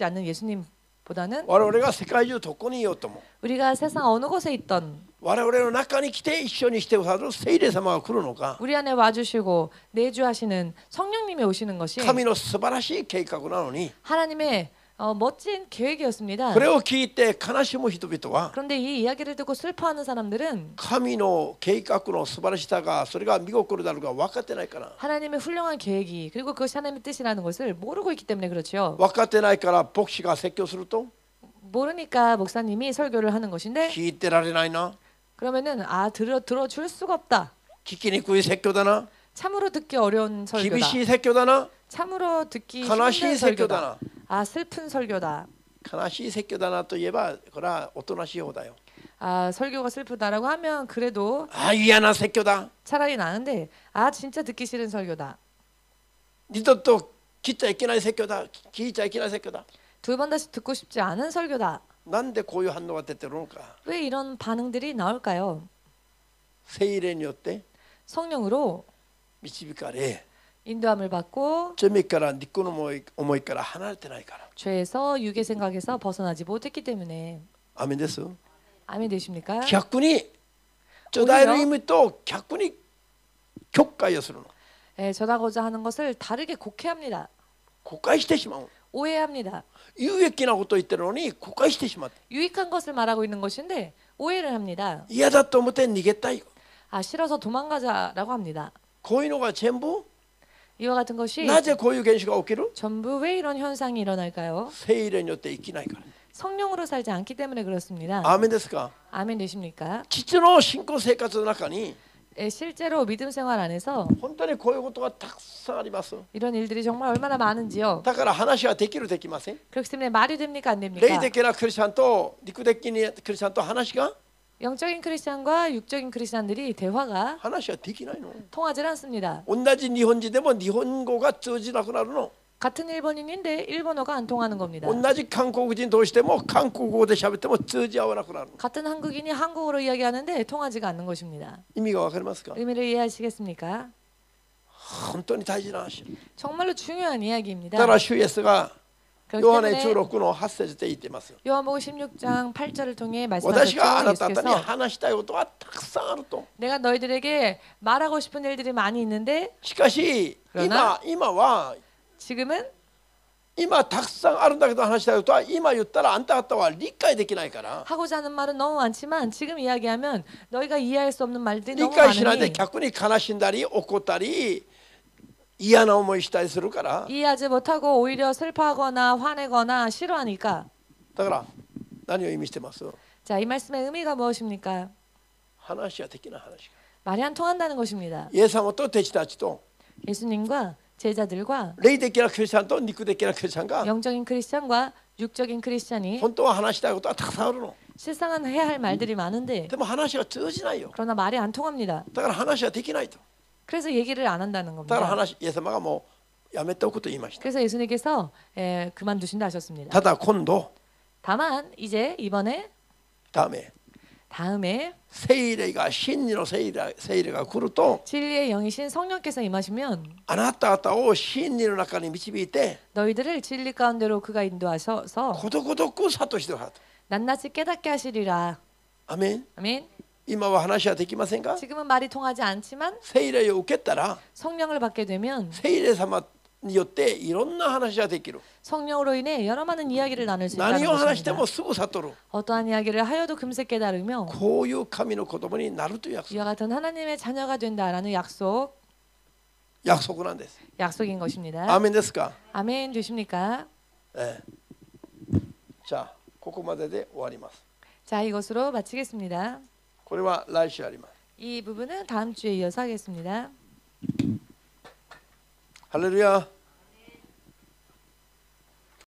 않는 예수님보다는 我々が世界中どこにいようとも 우리가 세상 어느 곳에 있던 我々の中に来て一緒にしてくださる聖霊様が来るのか、 우리 안에 와주시고 내주하시는 성령님이 오시는 것이 神の素晴らしい計画なのに、 하나님의 멋진 계획이었습니다. これを聞いて悲しむ人々は 그런데 이 이야기를 듣고 슬퍼하는 사람들은 神の計画の素晴らしさがそれが見心であるか分かってないから、 하나님의 훌륭한 계획이 그리고 그것이 하나님의 뜻이라는 것을 모르고 있기 때문에 그렇죠. 分かってないから牧師が説教すると 모르니까 목사님이 설교를 하는 것인데 聞いてられないな、 그러면은 들어줄 수가 없다. 聞きにくい説教だな、 참으로 듣기 어려운 厳 설교다. しい説教だな、 참으로 듣기 悲しい 힘든 説教だ 설교다. な。 슬픈 설교다. 悲しい説教だなと言えばこれはおとなしい方だよ。 설교가 슬프다라고 하면 그래도 ああ嫌な説教だ、 차라리 나은데 진짜 듣기 싫은 설교다. 二度と聞いちゃいけない説教だ、聞いちゃいけない説教だ。 두 번 다시 듣고 싶지 않은 설교다. なんでこういう反応が出てるのか。 왜 이런 반응들이 나올까요? 聖霊によって 성령으로 導かれ、 인도함을 받고 罪から肉の思いから離れてないから。 죄에서 육의 생각에서 벗어나지 못했기 때문에 アメンです。 아멘 되십니까? 逆に伝える意味と逆に曲解をするの。 예, 전하고자 하는 것을 다르게 곡해합니다. 誤解してしまう。 오해합니다. 有益なことを言ってるのに誤解してしまって、 유익한 것을 말하고 있는 것인데 오해를 합니다. 嫌だと思って逃げたい。 아, 싫어서 도망가자라고 합니다. こういうのが全部 이와 같은 것이 なぜこういう現象が起きる？ 전부 왜 이런 현상이 일어날까요? 聖霊によって生きないから。 성령으로 살지 않기 때문에 그렇습니다. アーメンですか？ 아멘 되십니까? 父の信仰生活の中に 예, 실제로 믿음 생활 안에서 本当にこういうことがたくさんあります。 이런 일들이 정말 얼마나 많은지요. だから話はできるできません。 그렇기 때문에 말이 됩니까 안 霊 됩니까? 的なクリスチャンと肉的なクリスチャンと話が 영적인 크리스찬과 육적인 크리스찬들이 대화가 話はできないの。 통하지 않습니다. 同じ日本人でも日本語が通じなくなるの。 같은 일본인인데 일본어가 안 통하는 겁니다. 同じ韓国人同士でも韓国語で喋っても通じ合わなくなるの。 같은 한국인이 한국어로 이야기하는데 통하지가 않는 것입니다. 意味がわかりますか？ 의미를 이해하시겠습니까? 本当に大事な話。 정말로 중요한 だ 이야기입니다. から主イエスが 그렇기 ヨハネ 때문에 16の8節で言ってます。 요한복음 16장 8절을 통해 私があ 말씀하셨죠. なた方に 예수께서 話したいことはたくさんあると。 내가 너희들에게 말하고 싶은 일들이 많이 있는데 しかし今は 지금은 今たくさんあるんだけど話したいことは今言ったらあんた方は理解できないから 하고자 하는 말은 너무 많지만 지금 이야기하면 너희가 이해할 수 없는 말들이 理 너무 解しないで 많으니 逆に悲しんだり怒ったり嫌な思いしたりするから 이해하지 못하고 오히려 슬퍼하거나 화내거나 싫어하니까 だから何を意味してます？ 자, 이 말씀의 의미가 무엇입니까? 話はできない話。 말이 안 통한다는 것입니다. イエス様と弟子たちと 예수님과 제자들과 霊的なクリスチャンと肉的なクリスチャンが 영적인 크리스찬과 육적인 크리스찬이 本当は話したいことはたくさんあるの。 실상은 해야 할 말들이 많은데 でも話が通じないよ。 그러나 말이 안 통합니다. だから話はできないと。 그래서 얘기를 안 한다는 だから 겁니다. イエス様がもうやめておくと言いました。 그래서 예수님께서 그만두신다 하셨습니다. ただ今度 다만 이제 이번에 ダメ。 다음에 聖霊が真理の聖霊が来ると 진리의 영이신 성령께서 임하시면 あなた方を真理の中に導いて 너희들을 진리 가운데로 그가 인도하셔서 ことごとく諭してください。 낱낱이 깨닫게 하시리라. アメン。 아멘. 今は話はできませんか？ 지금은 말이 통하지 않지만 聖霊を受けたら 성령을 받게 되면 聖霊様によっていろんな話ができる。 성령으로 인해 여러 많은 이야기를 나눌 수 있다는 何を話しても 것입니다. すぐ悟る。 어떠한 이야기를 하여도 금세 깨달으며 こういう神の子供になるという約束。 이와 같은 하나님의 자녀가 된다라는約束なんです。 약속인 것입니다. アーメンですか？ 아멘 되십니까? じゃあここまでで終わります。 자, 이것으로 마치겠습니다. これは来週あります。 이 부분은 다음 주에 이어서 하겠습니다. ハレルヤ。